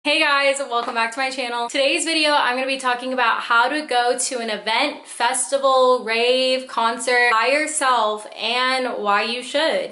Hey guys, welcome back to my channel. Today's video, I'm going to be talking about how to go to an event, festival, rave, concert by yourself and why you should.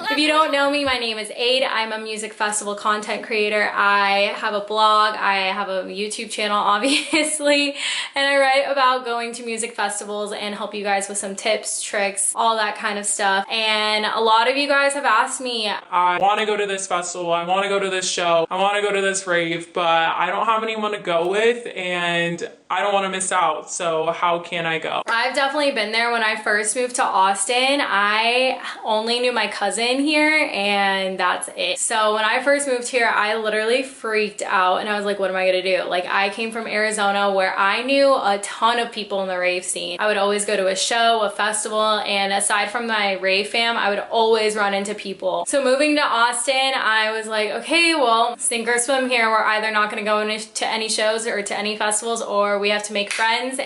If you don't know me, my name is Aid. I'm a music festival content creator. I have a blog, I have a YouTube channel, obviously, and I write about going to music festivals and help you guys with some tips, tricks, all that kind of stuff. And a lot of you guys have asked me, I want to go to this festival, I want to go to this show, I want to go to this rave, but I don't have anyone to go with and I don't want to miss out, so how can I go? I've definitely been there. When I first moved to Austin, I only knew my cousin here and that's it. So when I first moved here, I literally freaked out and I was like, what am I gonna do? Like, I came from Arizona where I knew a ton of people in the rave scene. I would always go to a show, a festival, and aside from my rave fam, I would always run into people. So moving to Austin, I was like, okay, well, sink or swim here. We're either not gonna go to any shows or to any festivals, or we have to make friends,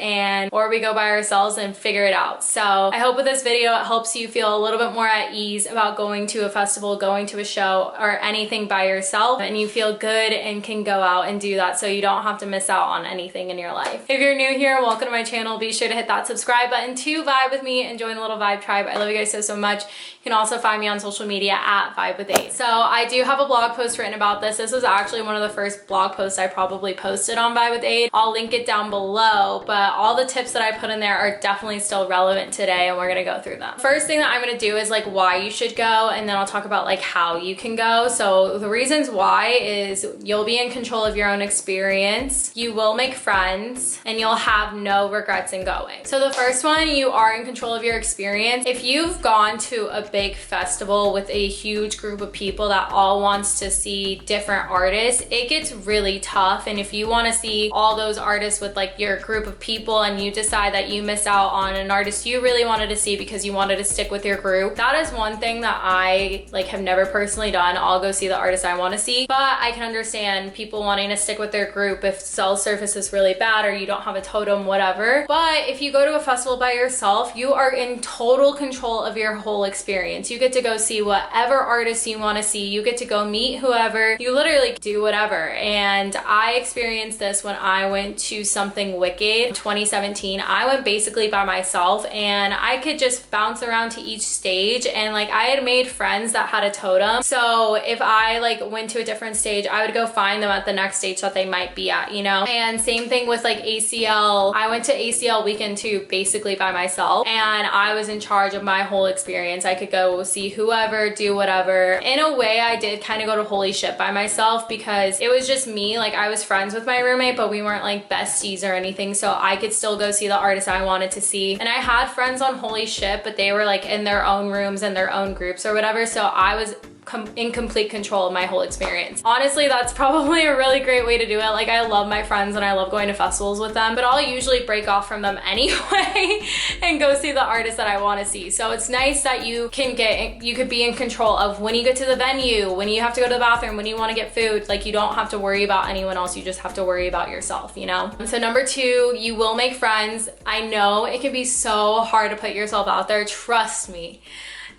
or we go by ourselves and figure it out. So I hope with this video it helps you feel a little bit more at ease about going to a festival, going to a show, or anything by yourself, and you feel good and can go out and do that so you don't have to miss out on anything in your life. If you're new here, welcome to my channel. Be sure to hit that subscribe button to vibe with me and join the little vibe tribe. I love you guys so much. You can also find me on social media at Vibe with Aid. So I do have a blog post written about this. This was actually one of the first blog posts I probably posted on Vibe with Aid. I'll link it down below, but all the tips that I put in there are definitely still relevant today and we're gonna go through them. First thing that I'm gonna do is like why you should go, and then I'll talk about like how you can go. So the reasons why is you'll be in control of your own experience, you will make friends, and you'll have no regrets in going. So the first one, you are in control of your experience. If you've gone to a big festival with a huge group of people that all wants to see different artists, it gets really tough. And if you want to see all those artists with like your group of people and you decide that you miss out on an artist you really wanted to see because you wanted to stick with your group, that is one thing that I like have never personally done. I'll go see the artist I want to see, but I can understand people wanting to stick with their group if cell service is really bad or you don't have a totem, whatever. But if you go to a festival by yourself, you are in total control of your whole experience. You get to go see whatever artist you want to see. You get to go meet whoever. You literally do whatever. And I experienced this when I went to Something Wicked in 2017. I went basically by myself and I could just bounce around to each stage, and like I had made friends that had a totem. So if I like went to a different stage, I would go find them at the next stage that they might be at, you know? And same thing with like ACL. I went to ACL weekend too, basically by myself, and I was in charge of my whole experience. I could go see whoever, do whatever. In a way, I did kind of go to Holy Shit by myself because it was just me. Like I was friends with my roommate, but we weren't like besties or anything, so I could still go see the artist I wanted to see. And I had friends on Holy Shit, but they were like in their own rooms and their own groups or whatever, so I was in complete control of my whole experience. Honestly, that's probably a really great way to do it. Like I love my friends and I love going to festivals with them, but I'll usually break off from them anyway and go see the artist that I want to see. So it's nice that you could be in control of when you get to the venue, when you have to go to the bathroom, when you want to get food. Like you don't have to worry about anyone else, you just have to worry about yourself, you know? So number two, you will make friends. I know it can be so hard to put yourself out there, trust me.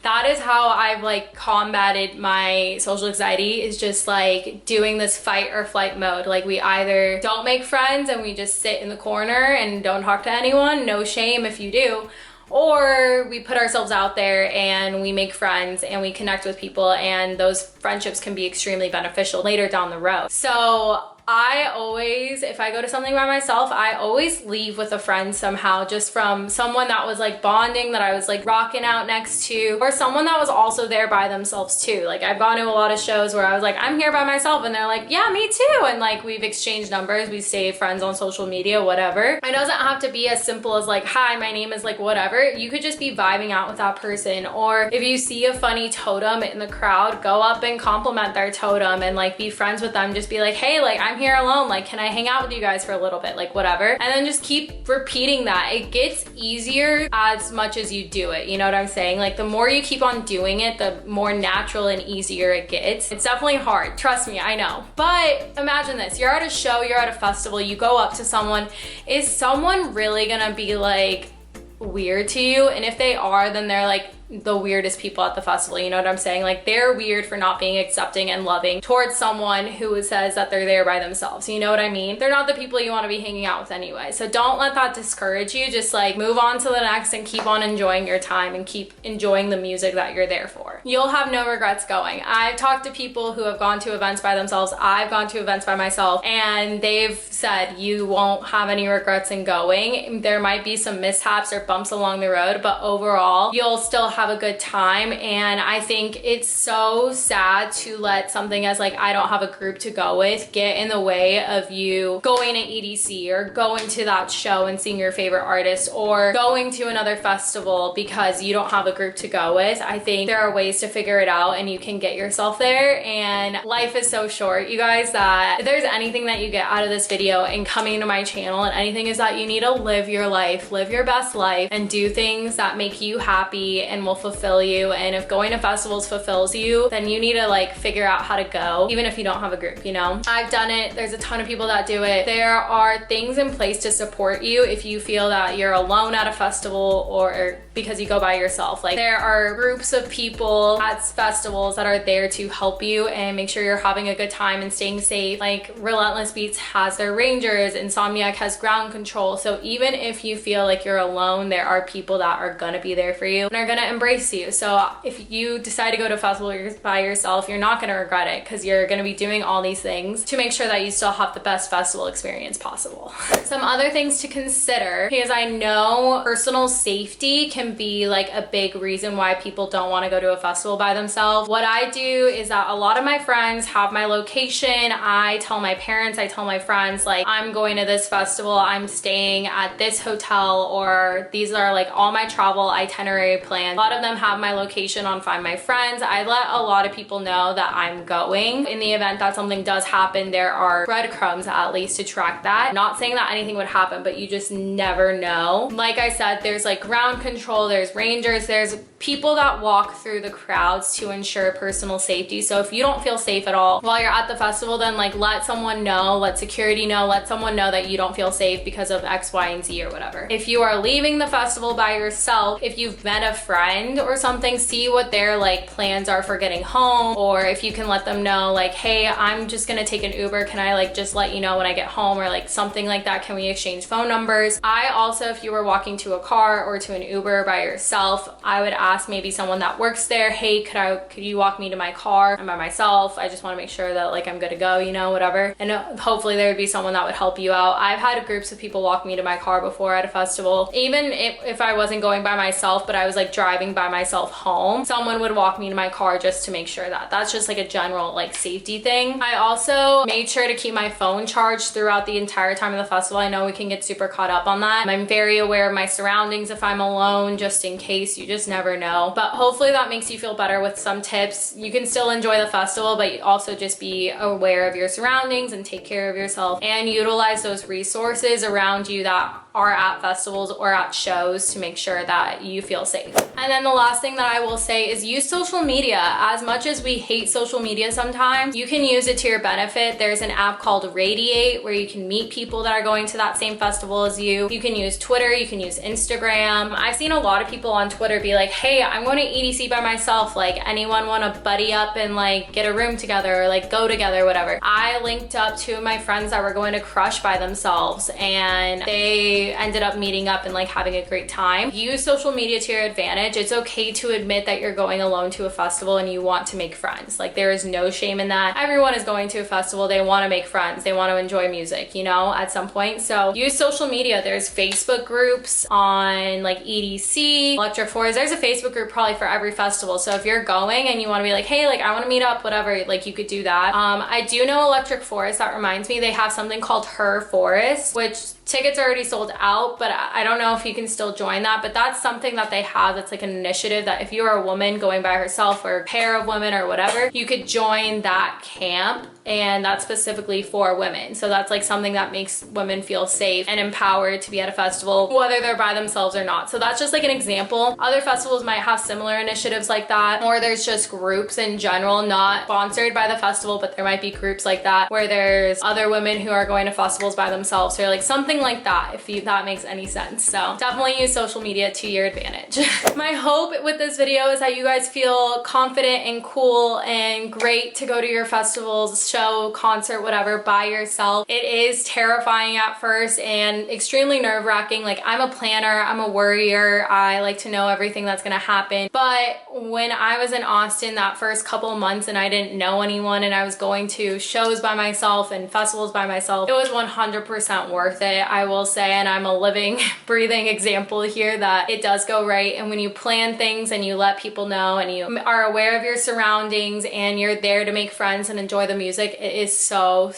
That is how I've like combated my social anxiety, is just like doing this fight or flight mode. Like we either don't make friends and we just sit in the corner and don't talk to anyone, no shame if you do, or we put ourselves out there and we make friends and we connect with people, and those friendships can be extremely beneficial later down the road. So I always, if I go to something by myself, I always leave with a friend somehow, just from someone that was like bonding, that I was like rocking out next to, or someone that was also there by themselves too. Like I've gone to a lot of shows where I was like, I'm here by myself, and they're like, yeah, me too. And like we've exchanged numbers, we stay friends on social media, whatever. It doesn't have to be as simple as like, hi, my name is like whatever. You could just be vibing out with that person. Or if you see a funny totem in the crowd, go up and compliment their totem and like be friends with them. Just be like, hey, like I'm here alone. Like, can I hang out with you guys for a little bit? Like, whatever. And then just keep repeating that. It gets easier as much as you do it. You know what I'm saying? Like, the more you keep on doing it, the more natural and easier it gets. It's definitely hard. Trust me, I know. But imagine this. You're at a show, you're at a festival, you go up to someone. Is someone really gonna be like weird to you? And if they are, then they're like the weirdest people at the festival. You know what I'm saying? Like, they're weird for not being accepting and loving towards someone who says that they're there by themselves. You know what I mean? They're not the people you want to be hanging out with anyway. So don't let that discourage you. Just like move on to the next and keep on enjoying your time and keep enjoying the music that you're there for. You'll have no regrets going. I've talked to people who have gone to events by themselves. I've gone to events by myself, and they've said you won't have any regrets in going. There might be some mishaps or bumps along the road, but overall you'll still have a good time. And I think it's so sad to let something as like, I don't have a group to go with, get in the way of you going to EDC or going to that show and seeing your favorite artist or going to another festival because you don't have a group to go with. I think there are ways to figure it out and you can get yourself there. And life is so short, you guys, that if there's anything that you get out of this video and coming to my channel and anything, is that you need to live your life, live your best life, and do things that make you happy and will fulfill you. And if going to festivals fulfills you, then you need to like figure out how to go, even if you don't have a group, you know? I've done it. There's a ton of people that do it. There are things in place to support you if you feel that you're alone at a festival or because you go by yourself. Like, there are groups of people at festivals that are there to help you and make sure you're having a good time and staying safe. Like, Relentless Beats has their rangers, Insomniac has ground control. So even if you feel like you're alone, there are people that are gonna be there for you and are gonna embrace you. So if you decide to go to a festival by yourself, you're not gonna regret it because you're gonna be doing all these things to make sure that you still have the best festival experience possible. Some other things to consider, because I know personal safety can be like a big reason why people don't want to go to a festival by themselves. What I do is that a lot of my friends have my location. I tell my parents, I tell my friends, like, I'm going to this festival, I'm staying at this hotel, or these are like all my travel itinerary plans. A lot of them have my location on Find My Friends. I let a lot of people know that I'm going. In the event that something does happen, there are breadcrumbs at least to track that. Not saying that anything would happen, but you just never know. Like I said, there's like ground control, there's rangers, there's people that walk through the crowds to ensure personal safety. So if you don't feel safe at all while you're at the festival, then like let someone know, let security know, let someone know that you don't feel safe because of X, Y, and Z or whatever. If you are leaving the festival by yourself, if you've met a friend or something, see what their like plans are for getting home, or if you can let them know like, hey, I'm just gonna take an Uber, can I like just let you know when I get home, or like something like that, can we exchange phone numbers? I also, if you were walking to a car or to an Uber by yourself, I would ask maybe someone that works there, hey, could you walk me to my car? I'm by myself, I just want to make sure that like I'm good to go, you know, whatever. And hopefully there would be someone that would help you out. I've had groups of people walk me to my car before at a festival. Even if I wasn't going by myself, but I was like driving by myself home, someone would walk me to my car just to make sure that. That's just like a general like safety thing. I also made sure to keep my phone charged throughout the entire time of the festival. I know we can get super caught up on that. I'm very aware of my surroundings if I'm alone, just in case. You just never know. But hopefully that makes you feel better with some tips. You can still enjoy the festival, but also just be aware of your surroundings and take care of yourself and utilize those resources around you that are at festivals or at shows to make sure that you feel safe. And then the last thing that I will say is use social media. As much as we hate social media sometimes, you can use it to your benefit. There's an app called Radiate where you can meet people that are going to that same festival as you. You can use Twitter, you can use Instagram. I've seen a lot of people on Twitter be like, hey, I'm going to EDC by myself. Like, anyone want to buddy up and like get a room together or like go together, whatever. I linked up two of my friends that were going to Crush by themselves, and they ended up meeting up and like having a great time. Use social media to your advantage. It's okay to admit that you're going alone to a festival and you want to make friends. Like, there is no shame in that. Everyone is going to a festival. They want to make friends. They want to enjoy music, you know, at some point. So use social media. There's Facebook groups on like EDC, Electric Forest. There's a Facebook group probably for every festival. So if you're going and you want to be like, hey, like I want to meet up, whatever, like you could do that. I do know Electric Forest. That reminds me, they have something called Her Forest, which tickets are already sold out, but I don't know if you can still join that. But that's something that they have. That's like an initiative that if you're a woman going by herself or a pair of women or whatever, you could join that camp and that's specifically for women. So that's like something that makes women feel safe and empowered to be at a festival, whether they're by themselves or not. So that's just like an example. Other festivals might have similar initiatives like that, or there's just groups in general, not sponsored by the festival, but there might be groups like that where there's other women who are going to festivals by themselves, or like something like that, if that makes any sense. So definitely use social media to your advantage. My hope with this video is that you guys feel confident and cool and great to go to your festivals, show, concert, whatever, by yourself. It is terrifying at first and extremely nerve-wracking. Like, I'm a planner, I'm a worrier, I like to know everything that's gonna happen. But when I was in Austin that first couple months and I didn't know anyone and I was going to shows by myself and festivals by myself, it was 100% worth it, I will say. And I'm a living, breathing example here that it does go right. And when you plan things and you let people know and you are aware of your surroundings and you're there to make friends and enjoy the music, it is so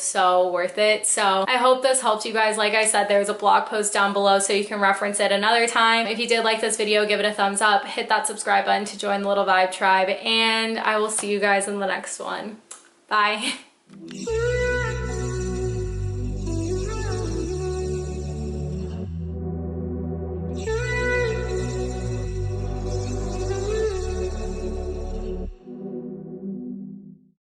worth it. So I hope this helped you guys. Like I said, there's a blog post down below so you can reference it another time. If you did like this video, give it a thumbs up, hit that subscribe button to join the Little Vibe tribe, and I will see you guys in the next one. Bye.